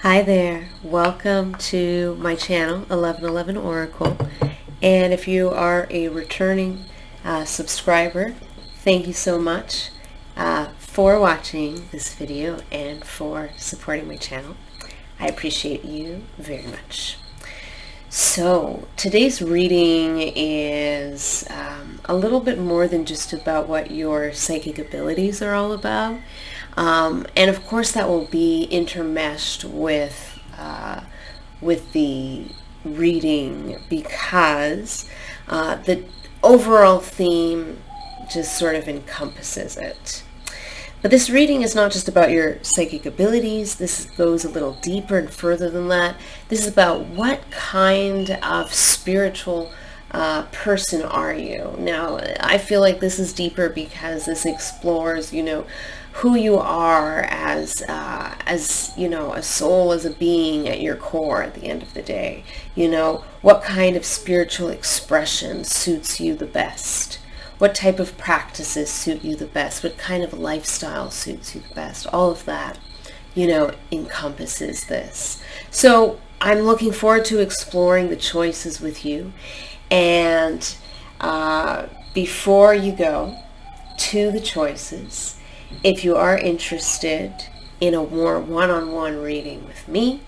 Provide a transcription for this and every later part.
Hi there, welcome to my channel 1111 Oracle, and if you are a returning subscriber, thank you so much for watching this video and for supporting my channel. I appreciate you very much. So today's reading is a little bit more than just about what your psychic abilities are all about. And of course that will be intermeshed with the reading because the overall theme just sort of encompasses it. But this reading is not just about your psychic abilities. This goes a little deeper and further than that. This is about what kind of spiritual person are you. Now, I feel like this is deeper because this explores, who you are as a soul, as a being at your core at the end of the day. What kind of spiritual expression suits you the best? What type of practices suit you the best? What kind of lifestyle suits you the best? All of that, encompasses this. So I'm looking forward to exploring the choices with you. And before you go to the choices, if you are interested in a warm one-on-one reading with me,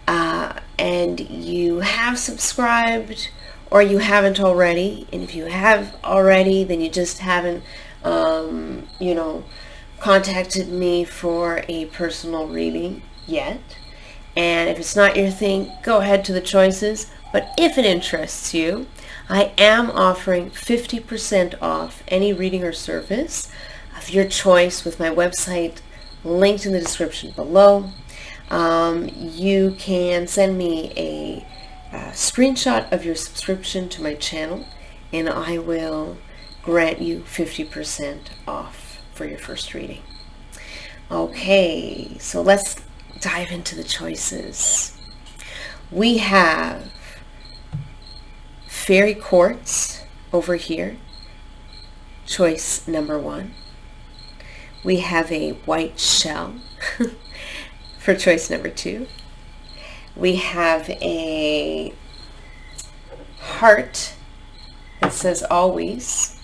and you have subscribed or you haven't already, and if you have already, then you just haven't, contacted me for a personal reading yet. And if it's not your thing, go ahead to the choices. But if it interests you, I am offering 50% off any reading or service of your choice with my website linked in the description below. You can send me a screenshot of your subscription to my channel, and I will grant you 50% off for your first reading. Okay, so let's dive into the choices. We have fairy quartz over here, choice number 1. We have a white shell for choice number 2. We have a heart that says always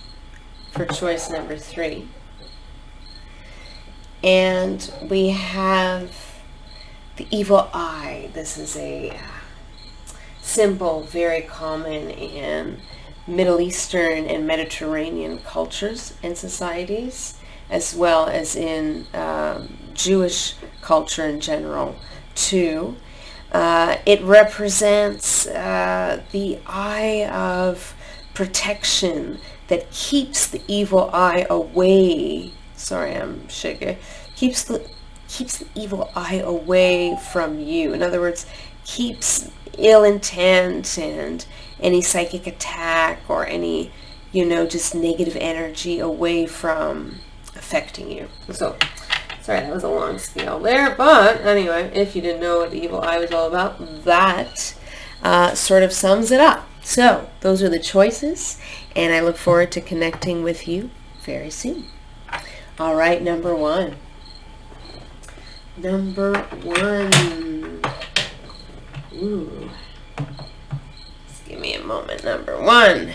for choice number 3. And we have the evil eye. This is a symbol very common in Middle Eastern and Mediterranean cultures and societies, as well as in Jewish culture in general too. It represents the eye of protection that keeps the evil eye away. Sorry, I'm shaky. Keeps the evil eye away from you. In other words, keeps ill intent and any psychic attack or any, just negative energy away from affecting you. So, sorry, that was a long spiel there, but anyway, if you didn't know what the evil eye was all about, that sort of sums it up. So, those are the choices, and I look forward to connecting with you very soon. All right, number 1. Number 1. Ooh. Just give me a moment. Number 1.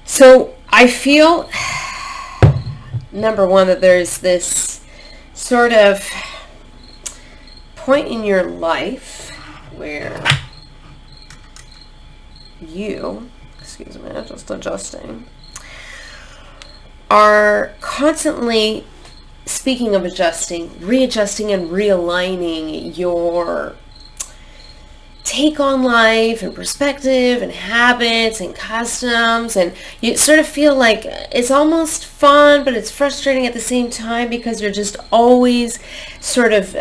So, I feel, number 1, that there's this sort of point in your life where you, excuse me, I'm just adjusting, are constantly, speaking of adjusting, readjusting and realigning your take on life and perspective and habits and customs, and you sort of feel like it's almost fun, but it's frustrating at the same time because you're just always sort of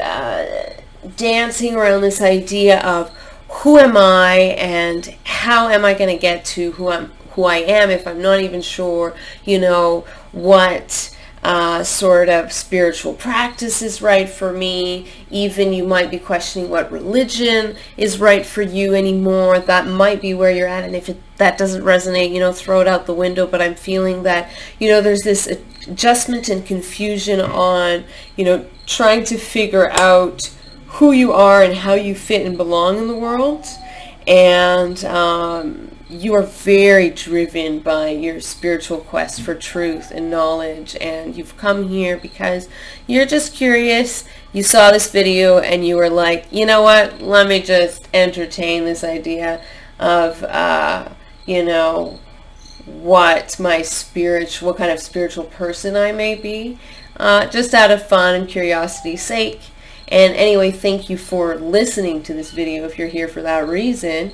dancing around this idea of who am I and how am I going to get to who I am if I'm not even sure, what sort of spiritual practice is right for me. Even you might be questioning what religion is right for you anymore. That might be where you're at, and if that doesn't resonate, throw it out the window. But I'm feeling that, there's this adjustment and confusion on, trying to figure out who you are and how you fit and belong in the world. And you are very driven by your spiritual quest for truth and knowledge, and you've come here because you're just curious. You saw this video and you were like, you know what, let me just entertain this idea of what kind of spiritual person I may be, just out of fun and curiosity's sake. And anyway, thank you for listening to this video if you're here for that reason.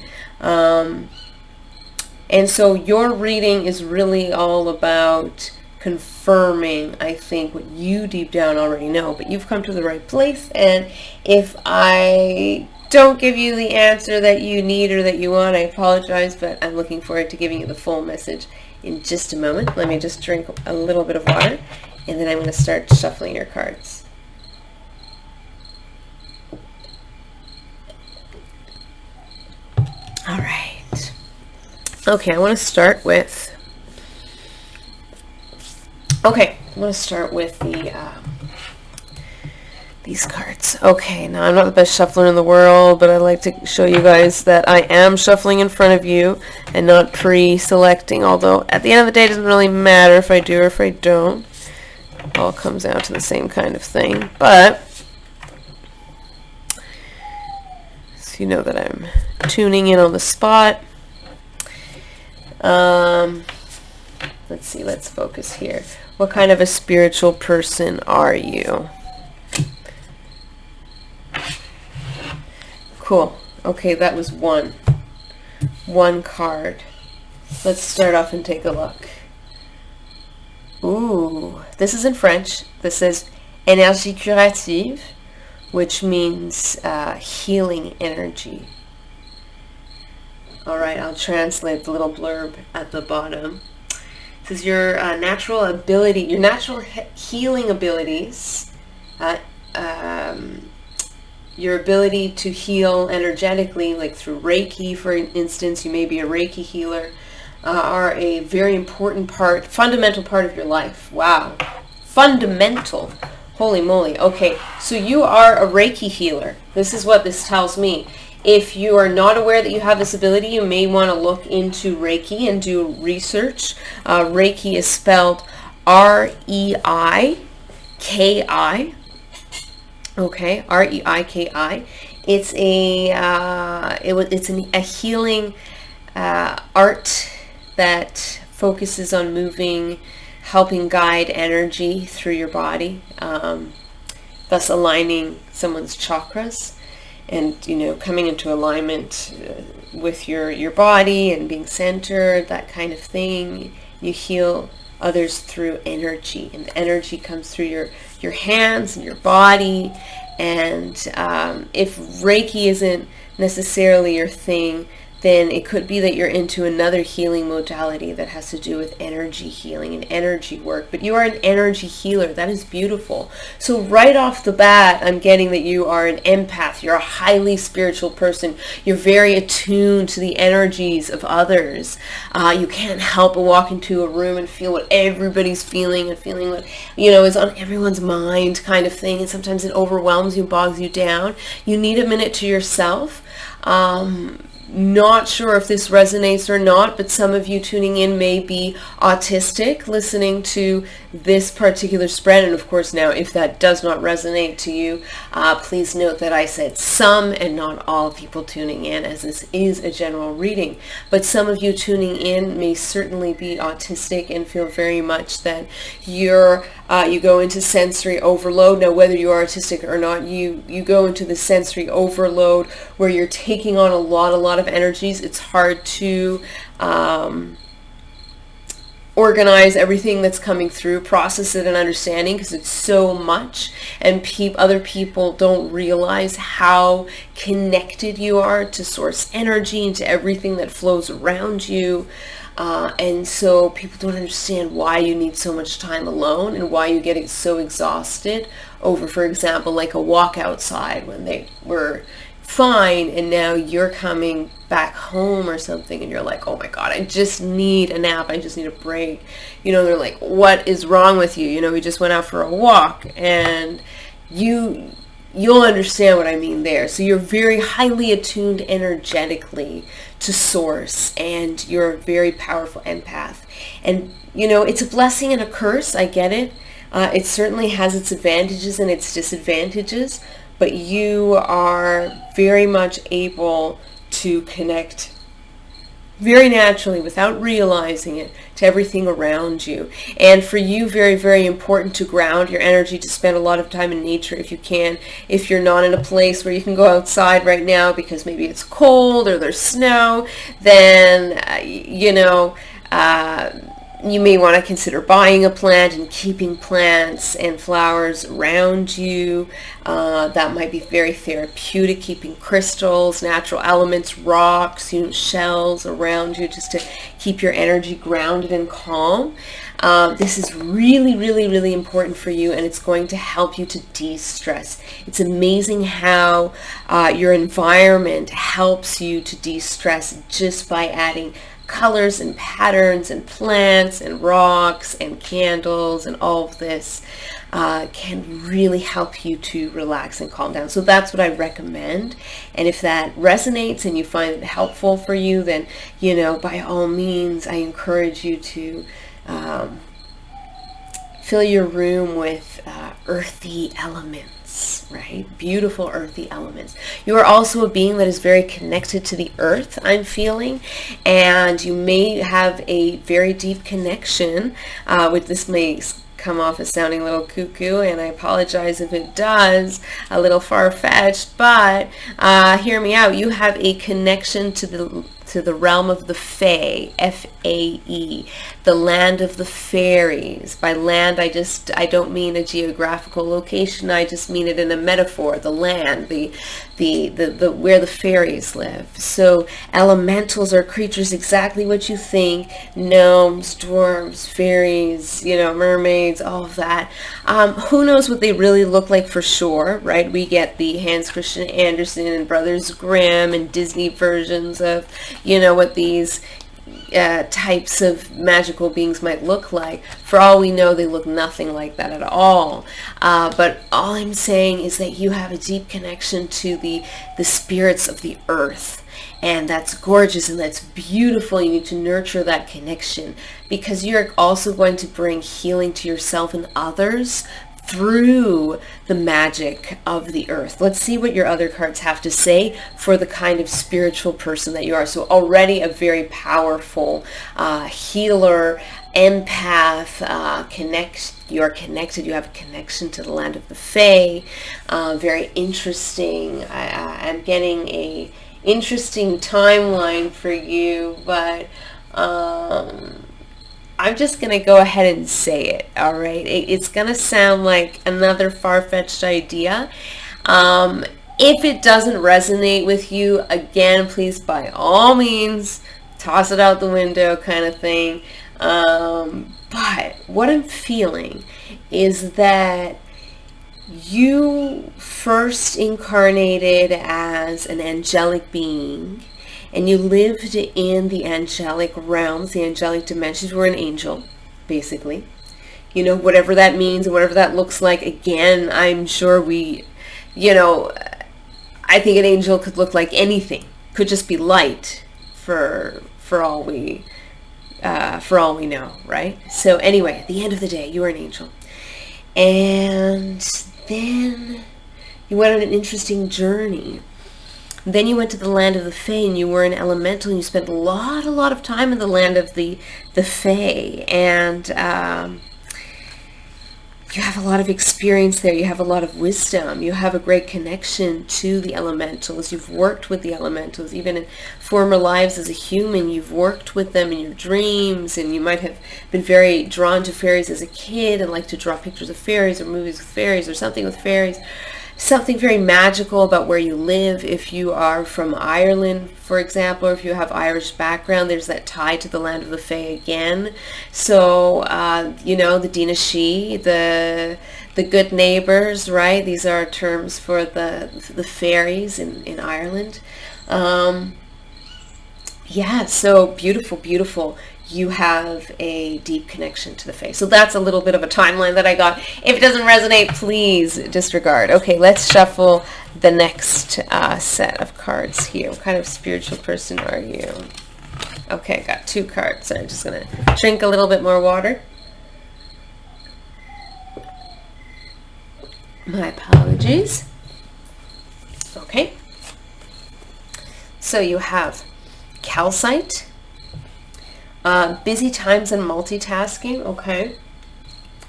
And so your reading is really all about confirming, I think, what you deep down already know. But you've come to the right place, and if I don't give you the answer that you need or that you want, I apologize, but I'm looking forward to giving you the full message in just a moment. Let me just drink a little bit of water, and then I'm going to start shuffling your cards. All right. Okay, I want to start with these cards. Okay, now I'm not the best shuffler in the world, but I like to show you guys that I am shuffling in front of you and not pre-selecting, although at the end of the day it doesn't really matter if I do or if I don't. It all comes out to the same kind of thing, but so you know that I'm tuning in on the spot. Let's see, let's focus here. What kind of a spiritual person are you? Cool. Okay, that was one card. Let's start off and take a look. Ooh, this is in French. This says énergie curative, which means healing energy. All right, I'll translate the little blurb at the bottom. It says your natural healing abilities, your ability to heal energetically, like through Reiki, for instance, you may be a Reiki healer, are a very fundamental part of your life. Wow, fundamental. Holy moly. Okay, so you are a Reiki healer. This is what this tells me. If you are not aware that you have this ability, you may want to look into Reiki and do research. Reiki is spelled R-E-I-K-I. Okay, R-E-I-K-I. It's a healing art that focuses on helping guide energy through your body, thus aligning someone's chakras. And, coming into alignment with your body and being centered, that kind of thing. You heal others through energy, and the energy comes through your hands and your body. And if Reiki isn't necessarily your thing, then it could be that you're into another healing modality that has to do with energy healing and energy work. But you are an energy healer. That is beautiful. So right off the bat, I'm getting that you are an empath. You're a highly spiritual person. You're very attuned to the energies of others. You can't help but walk into a room and feel what everybody's feeling and feeling what, is on everyone's mind kind of thing. And sometimes it overwhelms you, bogs you down. You need a minute to yourself. Not sure if this resonates or not, but some of you tuning in may be autistic, listening to this particular spread. And of course, now, if that does not resonate to you, please note that I said some and not all people tuning in, as this is a general reading. But some of you tuning in may certainly be autistic and feel very much that you go into sensory overload. Now, whether you are autistic or not, you go into the sensory overload where you're taking on a lot of energies. It's hard to organize everything that's coming through, process it and understanding, because it's so much, and other people don't realize how connected you are to source energy and to everything that flows around you. And so people don't understand why you need so much time alone and why you get so exhausted over, for example, like a walk outside when they were fine, and now you're coming back home or something and you're like, oh my God, I just need a nap, I just need a break. They're like, what is wrong with you? We just went out for a walk, and you you'll understand what I mean there. So you're very highly attuned energetically to source, and you're a very powerful empath. And, you know, it's a blessing and a curse. I get it. It certainly has its advantages and its disadvantages, but you are very much able to connect very naturally, without realizing it, to everything around you. And for you, very, very important to ground your energy, to spend a lot of time in nature if you can. If you're not in a place where you can go outside right now because maybe it's cold or there's snow, then, you may want to consider buying a plant and keeping plants and flowers around you. That might be very therapeutic, keeping crystals, natural elements, rocks, shells around you, just to keep your energy grounded and calm. This is really, really, really important for you, and it's going to help you to de-stress. It's amazing how your environment helps you to de-stress just by adding colors and patterns and plants and rocks and candles, and all of this can really help you to relax and calm down. So that's what I recommend. And if that resonates and you find it helpful for you, then, by all means, I encourage you to fill your room with earthy elements, right? Beautiful earthy elements. You are also a being that is very connected to the earth, I'm feeling, and you may have a very deep connection with this. May come off as sounding a little cuckoo, and I apologize if it does, a little far-fetched, but hear me out. You have a connection to the realm of the Fae, F-A-E, the land of the fairies. By land, I don't mean a geographical location. I just mean it in a metaphor. The land, the where the fairies live. So elementals are creatures exactly what you think: gnomes, dwarves, fairies, mermaids, all of that. Who knows what they really look like for sure, right? We get the Hans Christian Andersen and Brothers Grimm and Disney versions of what these types of magical beings might look like. For all we know, they look nothing like that at all. But all I'm saying is that you have a deep connection to the spirits of the earth. And that's gorgeous and that's beautiful. You need to nurture that connection, because you're also going to bring healing to yourself and others through the magic of the earth. Let's see what your other cards have to say for the kind of spiritual person that you are. So already a very powerful healer, empath, you're connected, you have a connection to the land of the Fae. Very interesting. I'm getting a interesting timeline for you, but I'm just going to go ahead and say it, all right? It's going to sound like another far-fetched idea. If it doesn't resonate with you, again, please, by all means, toss it out the window kind of thing. But what I'm feeling is that you first incarnated as an angelic being, and you lived in the angelic realms, the angelic dimensions. You were an angel, basically. Whatever that means and whatever that looks like. Again, I'm sure I think an angel could look like anything. Could just be light for all we know, right? So anyway, at the end of the day, you were an angel. And then you went on an interesting journey. Then you went to the land of the Fae, and you were an elemental, and you spent a lot of time in the land of the Fae, and you have a lot of experience there. You have a lot of wisdom. You have a great connection to the elementals. You've worked with the elementals. Even in former lives as a human, you've worked with them in your dreams, and you might have been very drawn to fairies as a kid and like to draw pictures of fairies or movies with fairies or something with fairies. Something very magical about where you live. If you are from Ireland, for example, or if you have Irish background, there's that tie to the land of the Fae again. So, the Dina Shi, the good neighbors, right? These are terms for the fairies in Ireland. So beautiful, beautiful. you have a deep connection to the fae. So that's a little bit of a timeline that I got. If it doesn't resonate, please disregard. Okay, let's shuffle the next set of cards here. What kind of spiritual person are you? Okay, got 2 cards. So I'm just going to drink a little bit more water. My apologies. Okay. So you have calcite, busy times and multitasking. Okay.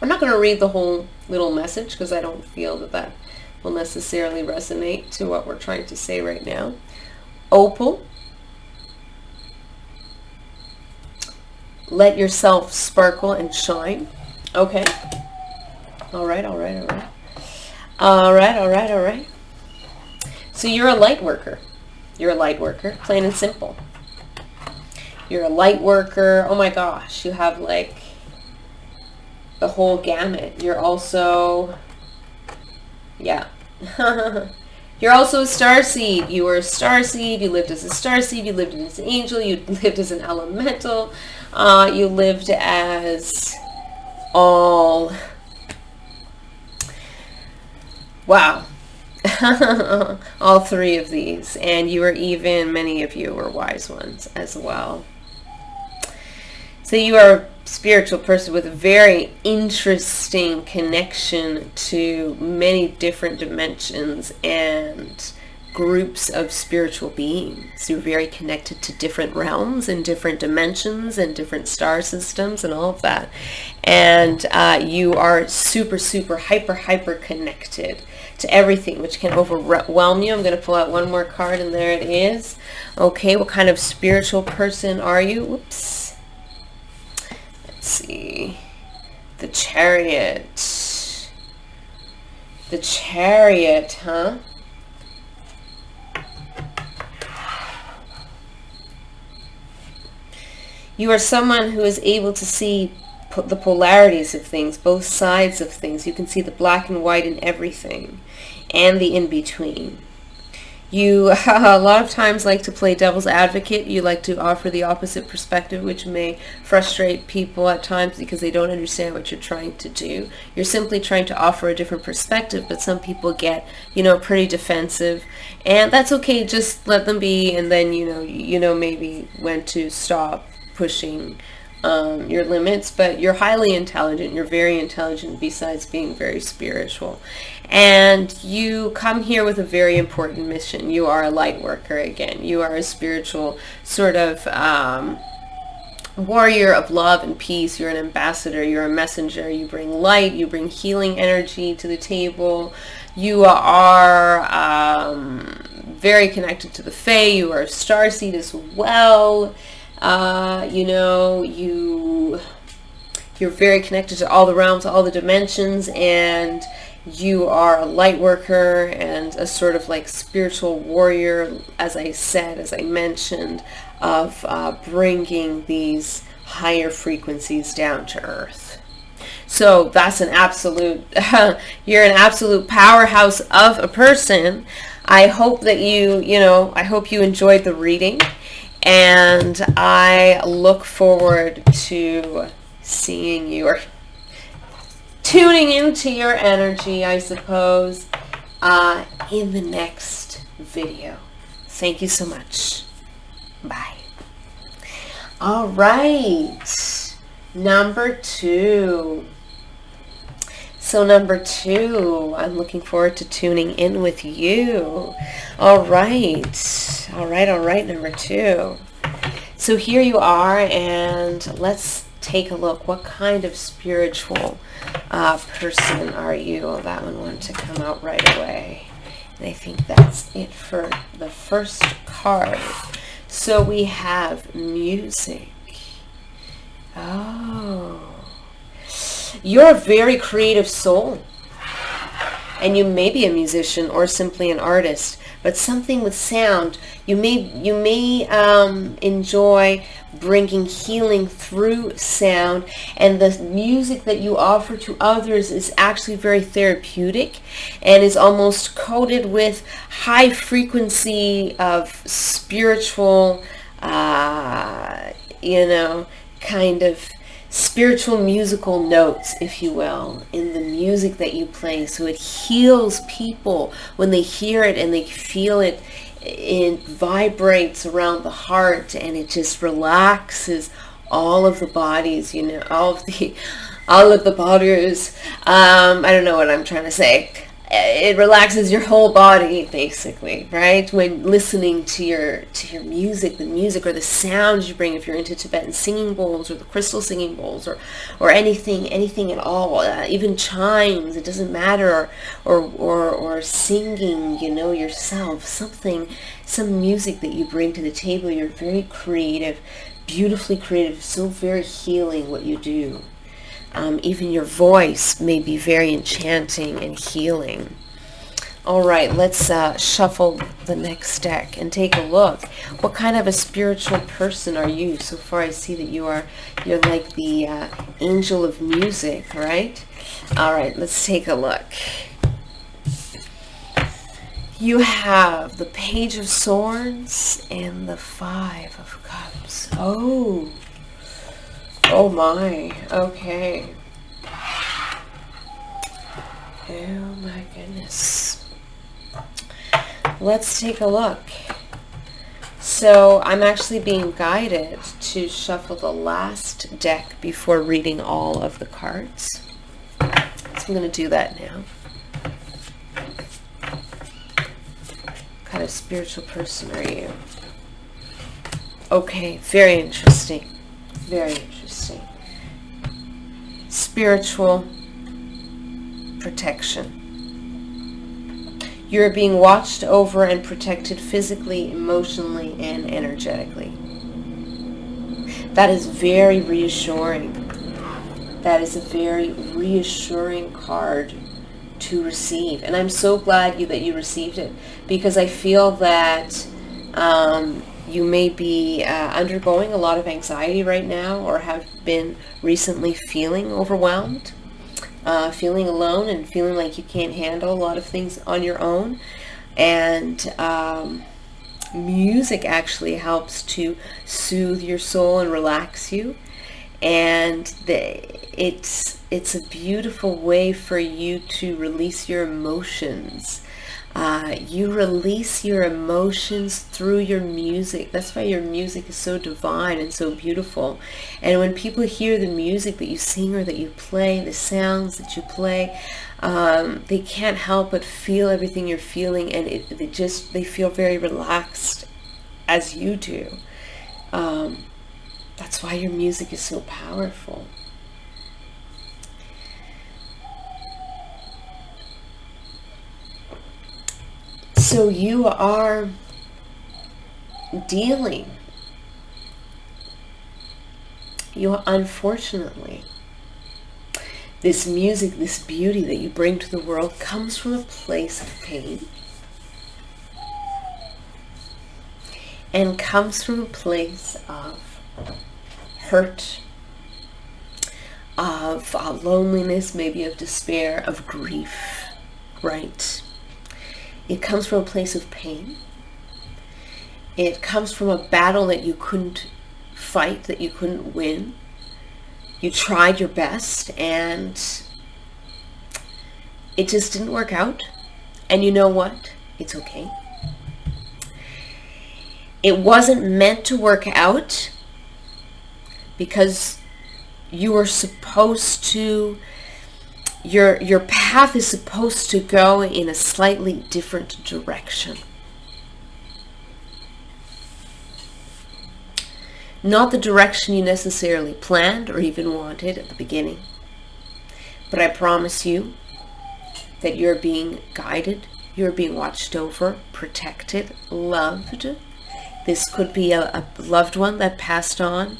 I'm not going to read the whole little message because I don't feel that that will necessarily resonate to what we're trying to say right now. Opal. Let yourself sparkle and shine. Okay. All right, all right, all right. All right, all right, all right. So you're a light worker. You're a light worker, plain and simple. You're a light worker. Oh my gosh, you have like the whole gamut. You're also, yeah. You're also a starseed. You were a starseed. You lived as a starseed. You lived as an angel. You lived as an elemental. You lived as all. Wow. All 3 of these. And you were even, many of you were wise ones as well. So you are a spiritual person with a very interesting connection to many different dimensions and groups of spiritual beings. You're very connected to different realms and different dimensions and different star systems and all of that. And you are super, super, hyper connected to everything, which can overwhelm you. I'm going to pull out one more card, and there it is. Okay, what kind of spiritual person are you? Whoops. Let's see. The Chariot. The Chariot, huh? You are someone who is able to see the polarities of things, both sides of things. You can see the black and white in everything and the in-between. You a lot of times like to play devil's advocate. You like to offer the opposite perspective, which may frustrate people at times because they don't understand what you're trying to do. You're simply trying to offer a different perspective, but some people get, pretty defensive, and that's okay. Just let them be, and then maybe when to stop pushing your limits. But you're highly intelligent. You're very intelligent besides being very spiritual. And you come here with a very important mission. You are a light worker again. You are a spiritual sort of warrior of love and peace. You're an ambassador. You're a messenger. You bring light. You bring healing energy to the table. You are very connected to the Fae. You are a starseed as well. You're very connected to all the realms, all the dimensions, and you are a light worker and a sort of like spiritual warrior, as I mentioned, of bringing these higher frequencies down to earth. So that's an absolute, you're an absolute powerhouse of a person. I hope that I hope you enjoyed the reading, and I look forward to seeing you, or tuning into your energy, I suppose, in the next video. Thank you so much. Bye. All right. Number 2. So number 2, I'm looking forward to tuning in with you. All right. All right, number 2. So here you are, and let's take a look. What kind of spiritual person are you? Oh, that one wanted to come out right away. And I think that's it for the first card. So we have music. Oh. You're a very creative soul. And you may be a musician or simply an artist, but something with sound. You may enjoy bringing healing through sound, and the music that you offer to others is actually very therapeutic and is almost coated with high frequency of spiritual, kind of spiritual musical notes, if you will, in the music that you play. So it heals people when they hear it and they feel it. It vibrates around the heart, and it just relaxes all of the bodies, all of the bodies. I don't know what I'm trying to say. It relaxes your whole body, basically, right? When listening to your music, the music or the sounds you bring, if you're into Tibetan singing bowls or the crystal singing bowls, or anything at all, even chimes, it doesn't matter, or singing, yourself, some music that you bring to the table. You're very creative, beautifully creative, so very healing what you do. Even your voice may be very enchanting and healing. All right, let's shuffle the next deck and take a look. What kind of a spiritual person are you? So far I see that you're like the angel of music, right? All right, let's take a look. You have the Page of Swords and the Five of Cups. Oh my, okay. Oh my goodness. Let's take a look. So I'm actually being guided to shuffle the last deck before reading all of the cards. So I'm going to do that now. What kind of spiritual person are you? Okay, very interesting. Very interesting. Spiritual protection. You're being watched over and protected physically, emotionally, and energetically. That is very reassuring. That is a very reassuring card to receive. And I'm so glad that you received it, because I feel that you may be undergoing a lot of anxiety right now, or have been recently feeling overwhelmed, feeling alone, and feeling like you can't handle a lot of things on your own. And music actually helps to soothe your soul and relax you. And it's a beautiful way for you to release your emotions. You release your emotions through your music. That's why your music is so divine and so beautiful. And when people hear the music that you sing or that you play, the sounds that you play, they can't help but feel everything you're feeling, and they feel very relaxed as you do. That's why your music is so powerful. So you are unfortunately, this music, this beauty that you bring to the world comes from a place of pain, and comes from a place of hurt, of loneliness, maybe of despair, of grief, right? It comes from a place of pain. It comes from a battle that you couldn't fight, that you couldn't win. You tried your best and it just didn't work out. And you know what? It's okay. It wasn't meant to work out, because you were supposed to, your path is supposed to go in a slightly different direction. Not the direction you necessarily planned or even wanted at the beginning. But I promise you that you're being guided, you're being watched over, protected, loved. This could be a loved one that passed on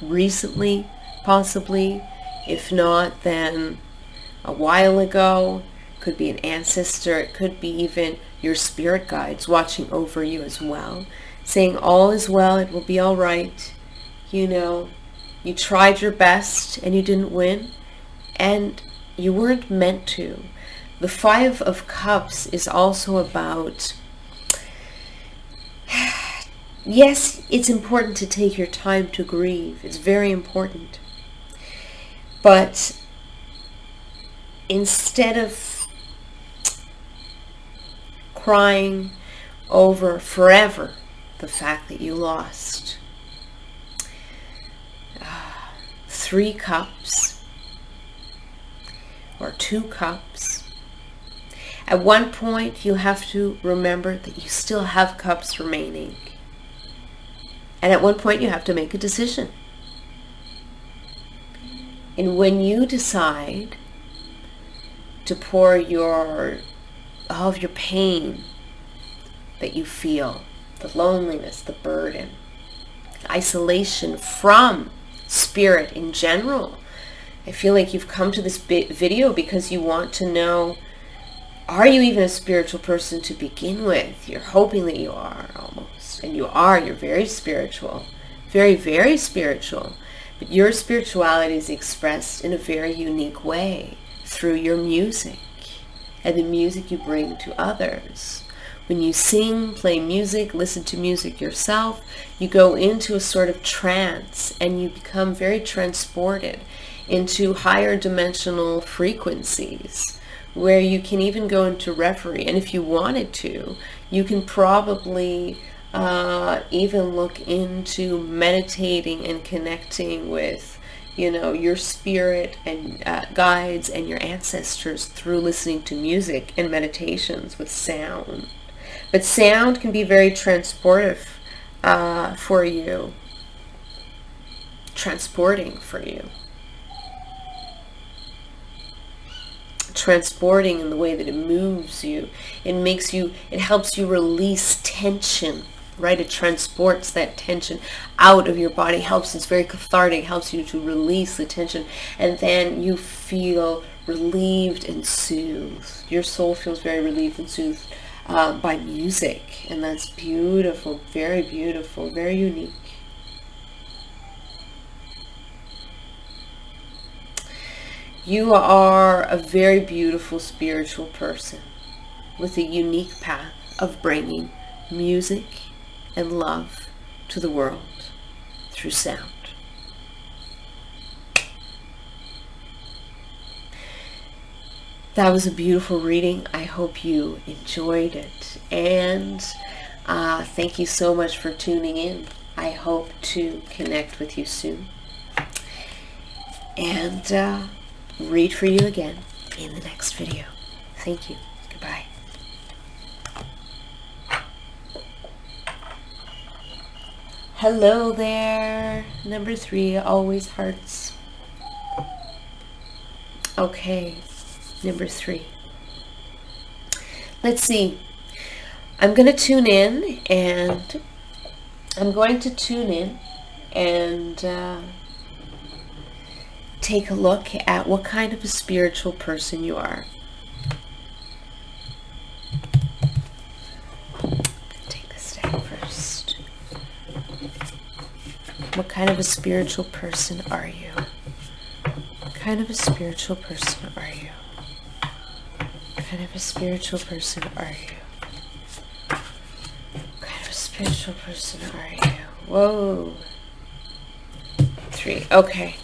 recently, possibly. If not, then a while ago. Could be an ancestor. It could be even your spirit guides watching over you as well, saying all is well, it will be all right. You tried your best and you didn't win, and you weren't meant to. The Five of Cups is also about yes, it's important to take your time to grieve. It's very important. But instead of crying over forever the fact that you lost 3 cups or 2 cups, at one point you have to remember that you still have cups remaining. And at one point you have to make a decision. And when you decide to pour all of your pain that you feel, the loneliness, the burden, isolation from spirit in general. I feel like you've come to this video because you want to know, are you even a spiritual person to begin with? You're hoping that you are, almost. And you are. You're very spiritual. Very, very spiritual. But your spirituality is expressed in a very unique way through your music and the music you bring to others. When you sing, play music, listen to music yourself, you go into a sort of trance and you become very transported into higher dimensional frequencies where you can even go into reverie. And if you wanted to, you can probably even look into meditating and connecting with, your spirit and guides and your ancestors through listening to music and meditations with sound. But sound can be very transportive for you, transporting for you. Transporting in the way that it moves you. It helps you release tension, right? It transports that tension out of your body, it's very cathartic, helps you to release the tension, and then you feel relieved and soothed. Your soul feels very relieved and soothed by music, and that's beautiful, very unique. You are a very beautiful spiritual person with a unique path of bringing music and love to the world through sound. That was a beautiful reading. I hope you enjoyed it. And thank you so much for tuning in. I hope to connect with you soon. And read for you again in the next video. Thank you. Goodbye. Hello there. Number 3, always hearts. Okay. Number 3. Let's see. I'm going to tune in and take a look at what kind of a spiritual person you are. Take this down first. What kind of a spiritual person are you? What kind of a spiritual person are you? What kind of a spiritual person are you? What kind of a spiritual person are you? Whoa. 3. Okay.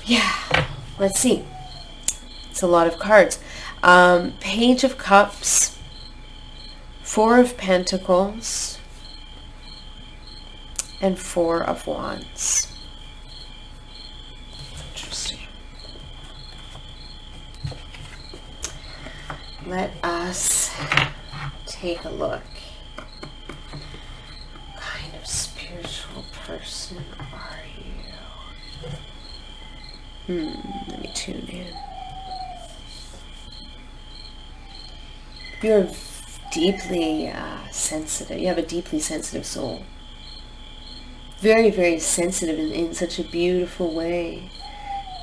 Yeah. Let's see. It's a lot of cards. Page of Cups. 4 of Pentacles. And 4 of Wands. Interesting. Let us take a look. What kind of spiritual person are you? Let me tune in. You're deeply sensitive. You have a deeply sensitive soul. Very, very sensitive in such a beautiful way.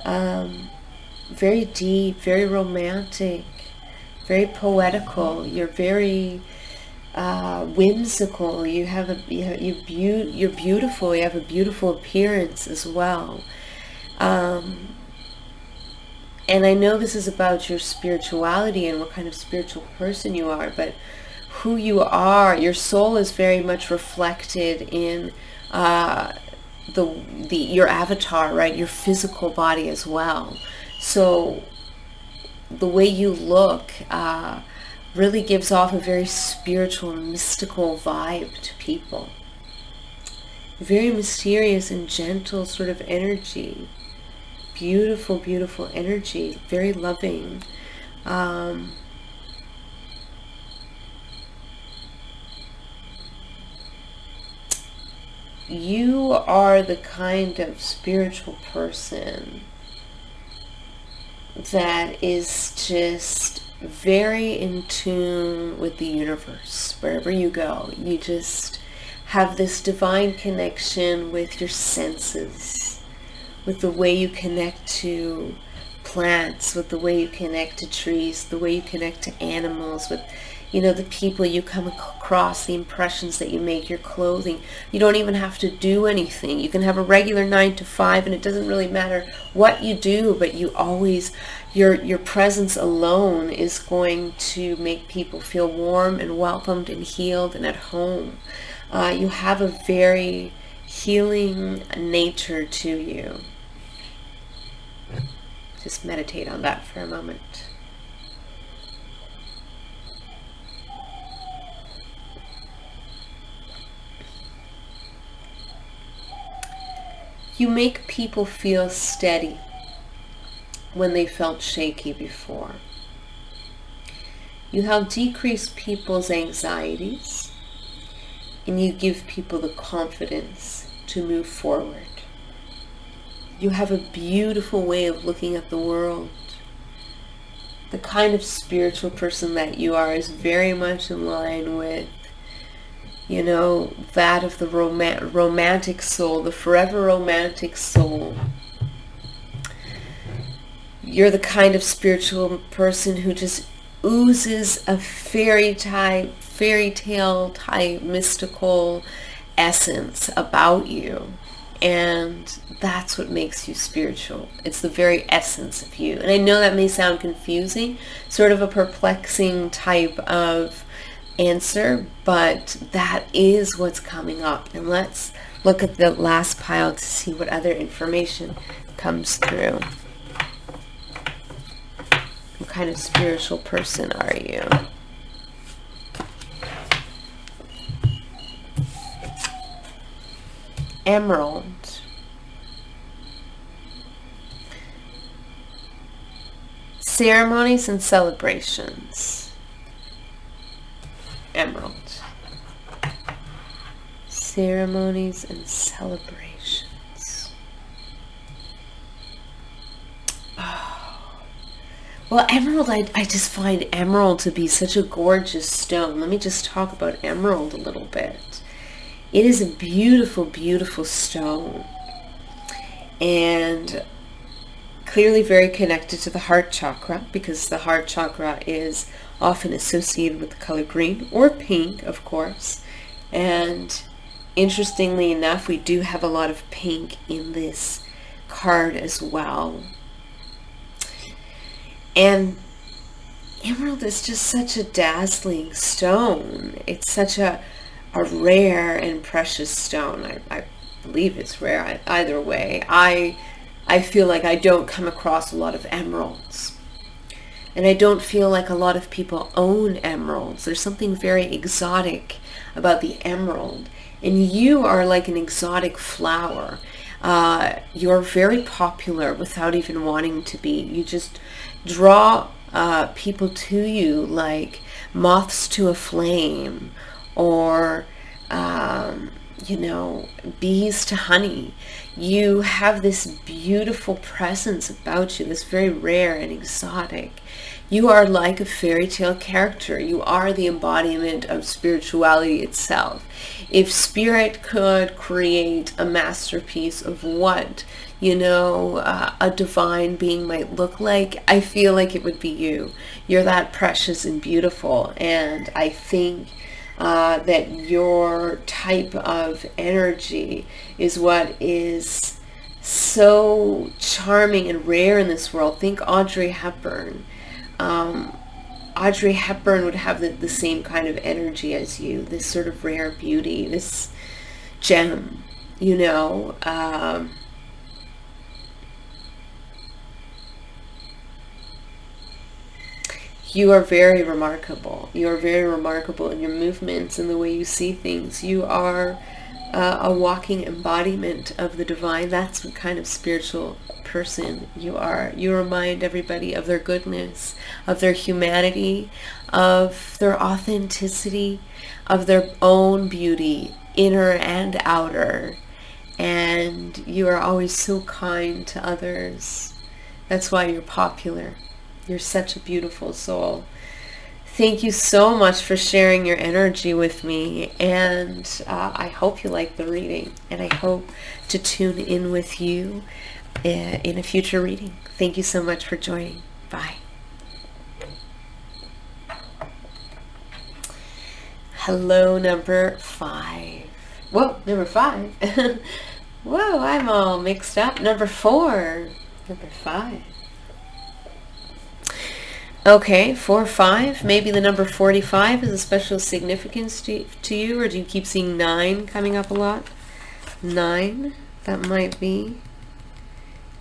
Very deep, very romantic, very poetical. You're very whimsical. You're beautiful. You have a beautiful appearance as well. And I know this is about your spirituality and what kind of spiritual person you are, but who you are, your soul is very much reflected in your avatar, right? Your physical body as well. So the way you look really gives off a very spiritual, mystical vibe to people. Very mysterious and gentle sort of energy. Beautiful, beautiful energy. Very loving. You are the kind of spiritual person that is just very in tune with the universe. Wherever you go, you just have this divine connection with your senses, with the way you connect to plants, with the way you connect to trees, the way you connect to animals, with the people you come across, the impressions that you make, your clothing. You don't even have to do anything. You can have a regular 9 to 5 and it doesn't really matter what you do, but you always, your presence alone is going to make people feel warm and welcomed and healed and at home. You have a very healing nature to you. Just meditate on that for a moment. You make people feel steady when they felt shaky before. You help decrease people's anxieties, and you give people the confidence to move forward. You have a beautiful way of looking at the world. The kind of spiritual person that you are is very much in line with that of the romantic soul, the forever romantic soul. You're the kind of spiritual person who just oozes a fairy tale type mystical essence about you. And that's what makes you spiritual. It's the very essence of you. And I know that may sound confusing, sort of a perplexing type of answer, but that is what's coming up. And let's look at the last pile to see what other information comes through. What kind of spiritual person are you? Emerald. Ceremonies and celebrations. Emerald. Ceremonies and celebrations. Oh. Well, emerald, I just find emerald to be such a gorgeous stone. Let me just talk about emerald a little bit. It is a beautiful, beautiful stone. And clearly very connected to the heart chakra, because the heart chakra is often associated with the color green or pink, of course. And interestingly enough, we do have a lot of pink in this card as well. And emerald is just such a dazzling stone. It's such a rare and precious stone. I believe it's rare either way. I feel like I don't come across a lot of emeralds. And I don't feel like a lot of people own emeralds. There's something very exotic about the emerald. And you are like an exotic flower. You're very popular without even wanting to be. You just draw people to you like moths to a flame, or bees to honey. You have this beautiful presence about you, this very rare and exotic. You are like a fairy tale character. You are the embodiment of spirituality itself. If spirit could create a masterpiece of what, a divine being might look like, I feel like it would be you. You're that precious and beautiful. And I think that your type of energy is what is so charming and rare in this world. Think Audrey Hepburn. Audrey Hepburn would have the same kind of energy as you, this sort of rare beauty, this gem, you know. You are very remarkable. You are very remarkable in your movements and the way you see things. You are a walking embodiment of the divine. That's what kind of spiritual person you are. You remind everybody of their goodness, of their humanity, of their authenticity, of their own beauty, inner and outer. And you are always so kind to others. That's why you're popular. You're such a beautiful soul. Thank you so much for sharing your energy with me, and I hope you like the reading, and I hope to tune in with you in a future reading. Thank you so much for joining. Bye. Hello, number 5. Whoa, number 5. Whoa, I'm all mixed up. Number 4. Number 5. Okay, 4, 5. Maybe the number 45 is a special significance to you, or do you keep seeing 9 coming up a lot? 9, that might be.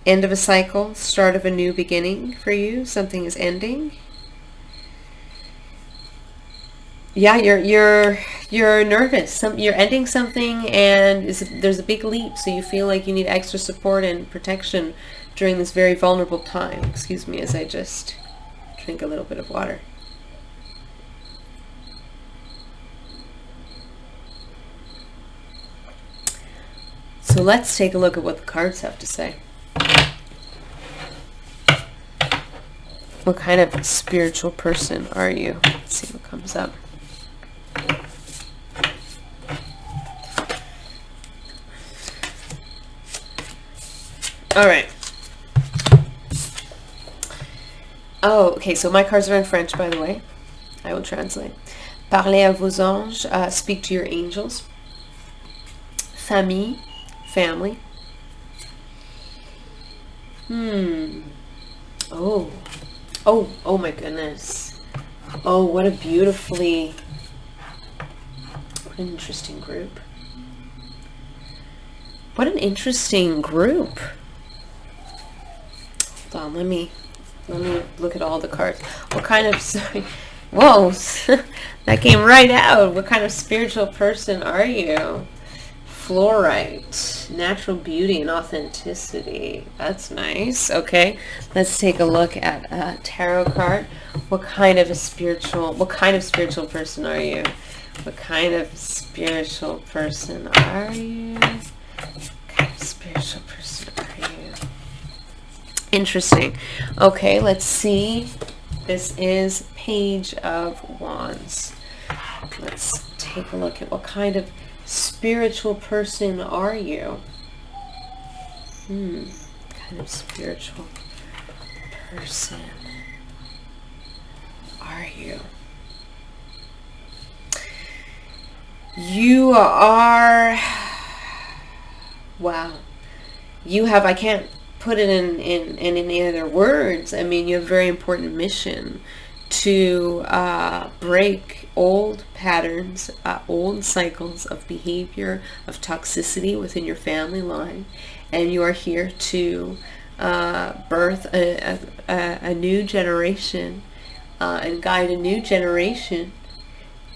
End of a cycle, start of a new beginning for you. Something is ending. Yeah, you're nervous. You're ending something, and there's a big leap, so you feel like you need extra support and protection during this very vulnerable time. Excuse me as I just drink a little bit of water. So let's take a look at what the cards have to say. What kind of spiritual person are you? Let's see what comes up. All right. Oh, okay, so my cards are in French, by the way. I will translate. Parlez à vos anges. Speak to your angels. Famille. Family. Oh. Oh my goodness. Oh, what an interesting group. What an interesting group. Hold on, let me look at all the cards. What kind of, sorry, whoa, that came right out. What kind of spiritual person are you? Fluorite, natural beauty and authenticity. That's nice. Okay, let's take a look at a tarot card. What kind of spiritual person are you? What kind of spiritual person are you? What kind of spiritual person are you? Interesting. Okay, let's see. This is Page of Wands. Let's take a look at what kind of spiritual person are you? What kind of spiritual person are you? You are, wow. You have, I can't put it in any other words. I mean, you have a very important mission to break old patterns, old cycles of behavior, of toxicity within your family line, and you are here to birth a new generation and guide a new generation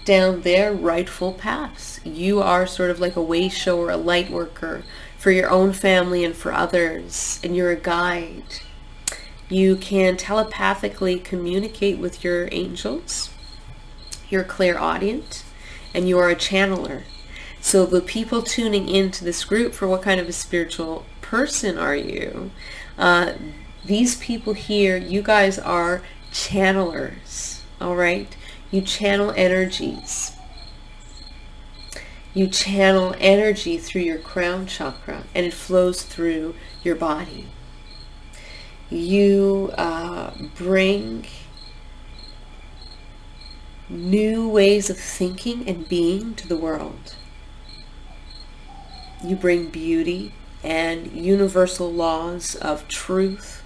down their rightful paths. You are sort of like a way shower, a light worker for your own family and for others, and you're a guide. You can telepathically communicate with your angels. You're a clairaudient, and you are a channeler. So the people tuning into this group for what kind of a spiritual person are you? These people here, you guys are channelers, all right? You channel energies. You channel energy through your crown chakra, and it flows through your body. You bring new ways of thinking and being to the world. You bring beauty and universal laws of truth,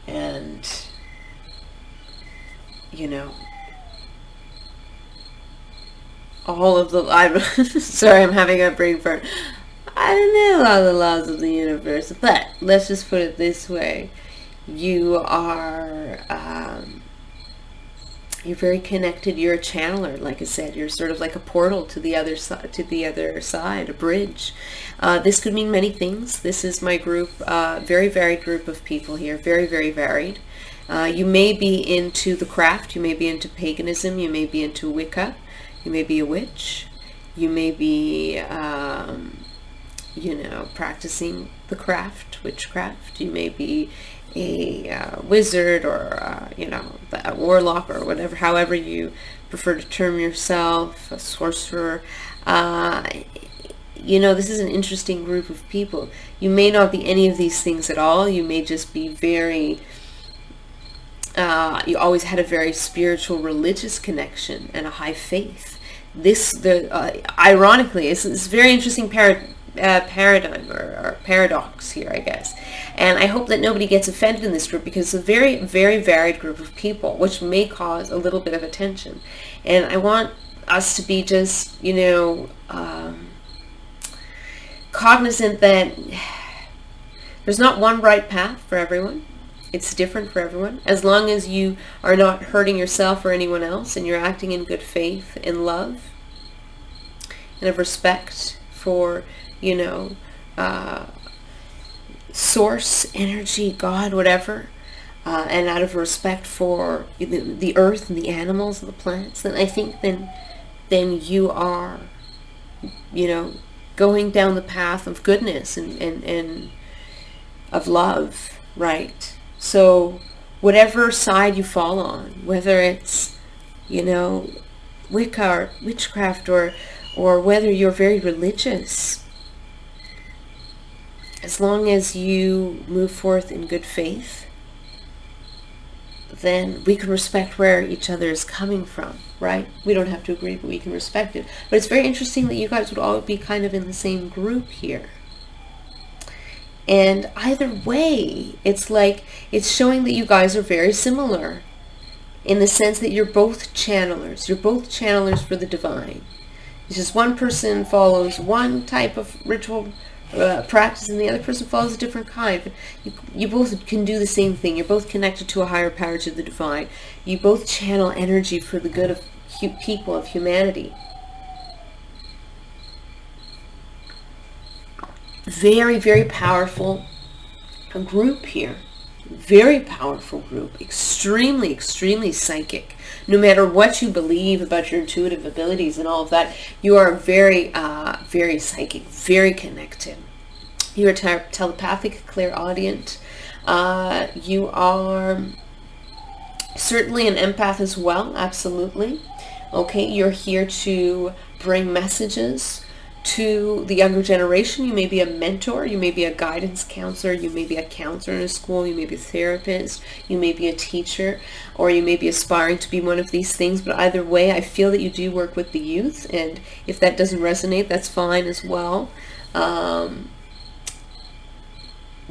and, you know, all of the, I'm sorry, I'm having a brain fart. I don't know all the laws of the universe, but let's just put it this way. You are, you're very connected. You're a channeler, like I said. You're sort of like a portal to the other side, a bridge. This could mean many things. This is my group, very varied group of people here, very, very varied. You may be into the craft. You may be into paganism. You may be into Wicca. You may be a witch. You may be, you know, practicing the craft, witchcraft. You may be a wizard, or you know, a warlock, or whatever, however you prefer to term yourself, a sorcerer. You know, this is an interesting group of people. You may not be any of these things at all. You may just be very, you always had a very spiritual, religious connection and a high faith. Ironically, it's a very interesting paradigm or paradox here, I guess. And I hope that nobody gets offended in this group, because it's a very, very varied group of people, which may cause a little bit of attention. And I want us to be just, you know, cognizant that there's not one right path for everyone. It's different for everyone. As long as you are not hurting yourself or anyone else, and you're acting in good faith, in love, and of respect for, you know, source, energy, God, whatever, and out of respect for the earth and the animals and the plants, then I think then you are, you know, going down the path of goodness and of love, right? So whatever side you fall on, whether it's, you know, Wicca or witchcraft, or whether you're very religious, as long as you move forth in good faith, then we can respect where each other is coming from, right? We don't have to agree, but we can respect it. But it's very interesting that you guys would all be kind of in the same group here. And either way, it's like, it's showing that you guys are very similar in the sense that you're both channelers. You're both channelers for the divine. It's just one person follows one type of ritual practice, and the other person follows a different kind. But you both can do the same thing. You're both connected to a higher power, to the divine. You both channel energy for the good of people, of humanity. Very, very powerful group here. Very powerful group. Extremely, extremely psychic. No matter what you believe about your intuitive abilities and all of that, you are very, very psychic, very connected. You're telepathic, clairaudient. You are certainly an empath as well, absolutely. Okay, you're here to bring messages to the younger generation. You may be a mentor, you may be a guidance counselor, you may be a counselor in a school, you may be a therapist, you may be a teacher, or you may be aspiring to be one of these things. But either way, I feel that you do work with the youth, and if that doesn't resonate, that's fine as well. Don't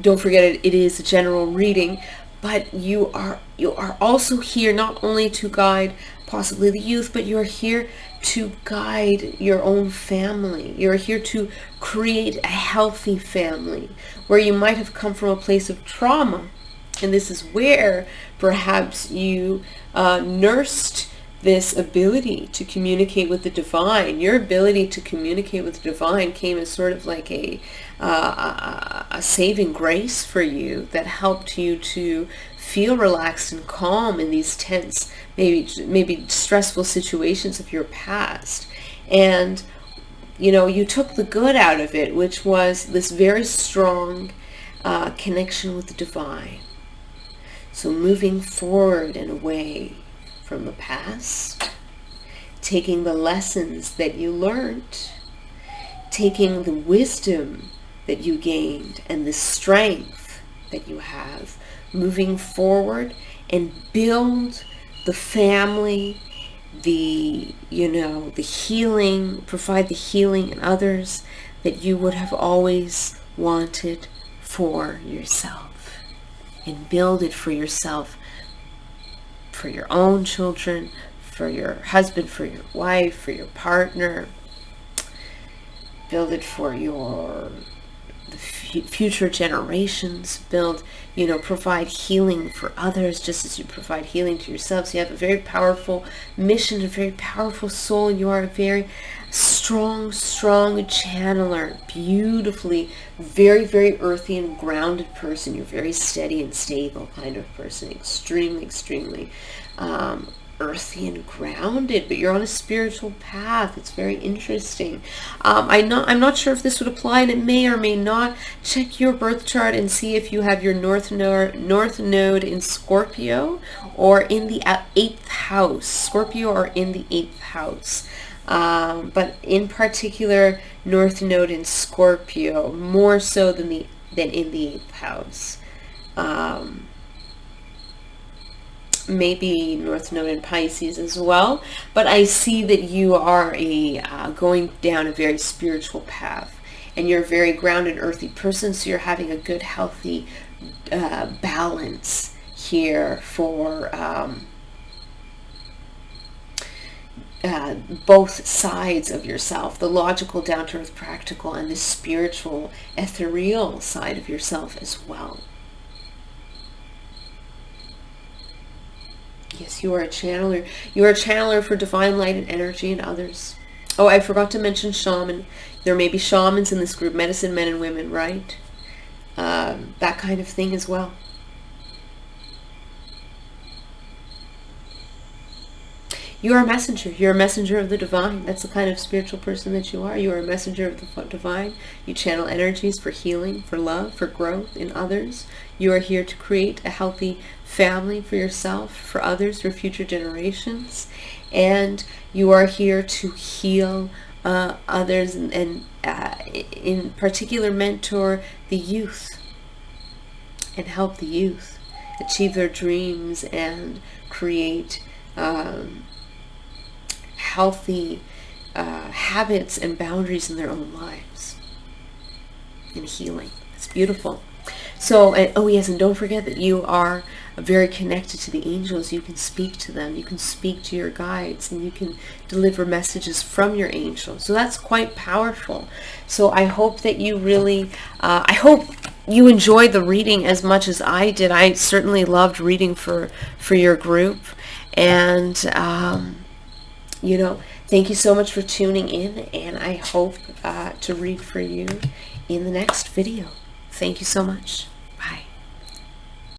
forget, it is a general reading, but you are also here not only to guide possibly the youth, but you're here to guide your own family. You're here to create a healthy family where you might have come from a place of trauma, and this is where perhaps you nursed this ability to communicate with the divine. Your ability to communicate with the divine came as sort of like a saving grace for you that helped you to feel relaxed and calm in these tense, maybe stressful situations of your past. And, you know, you took the good out of it, which was this very strong connection with the divine. So moving forward and away from the past, taking the lessons that you learned, taking the wisdom that you gained and the strength that you have, moving forward and build the family, the healing, provide the healing in others that you would have always wanted for yourself, and build it for yourself, for your own children, for your husband, for your wife, for your partner. Build it for the future generations. Build, provide healing for others just as you provide healing to yourself. So you have a very powerful mission, a very powerful soul. You are a very strong channeler, beautifully, very, very earthy and grounded person. You're very steady and stable kind of person, extremely earthy and grounded, but you're on a spiritual path. It's very interesting. I'm not sure if this would apply, and it may or may not. Check your birth chart and see if you have your north node in Scorpio or in the 8th house. Scorpio or in the 8th house. But in particular, north node in Scorpio, more so than in the 8th house. Maybe north node in Pisces as well, but I see that you are going down a very spiritual path, and you're a very grounded, earthy person, so you're having a good, healthy balance here for both sides of yourself, the logical, down-to-earth, practical, and the spiritual, ethereal side of yourself as well. Yes, you are a channeler. You are a channeler for divine light and energy in others. Oh, I forgot to mention shaman. There may be shamans in this group, medicine men and women, right? That kind of thing as well. You are a messenger. You're a messenger of the divine. That's the kind of spiritual person that you are. You are a messenger of the divine. You channel energies for healing, for love, for growth in others. You are here to create a healthy family for yourself, for others, for future generations. And you are here to heal others and in particular mentor the youth and help the youth achieve their dreams and create healthy habits and boundaries in their own lives, and healing. It's beautiful. So, oh yes, and don't forget that you are very connected to the angels. You can speak to them, you can speak to your guides, and you can deliver messages from your angels. So that's quite powerful. So I hope that you really, I hope you enjoyed the reading as much as I did. I certainly loved reading for your group. And thank you so much for tuning in, and I hope to read for you in the next video. Thank you so much.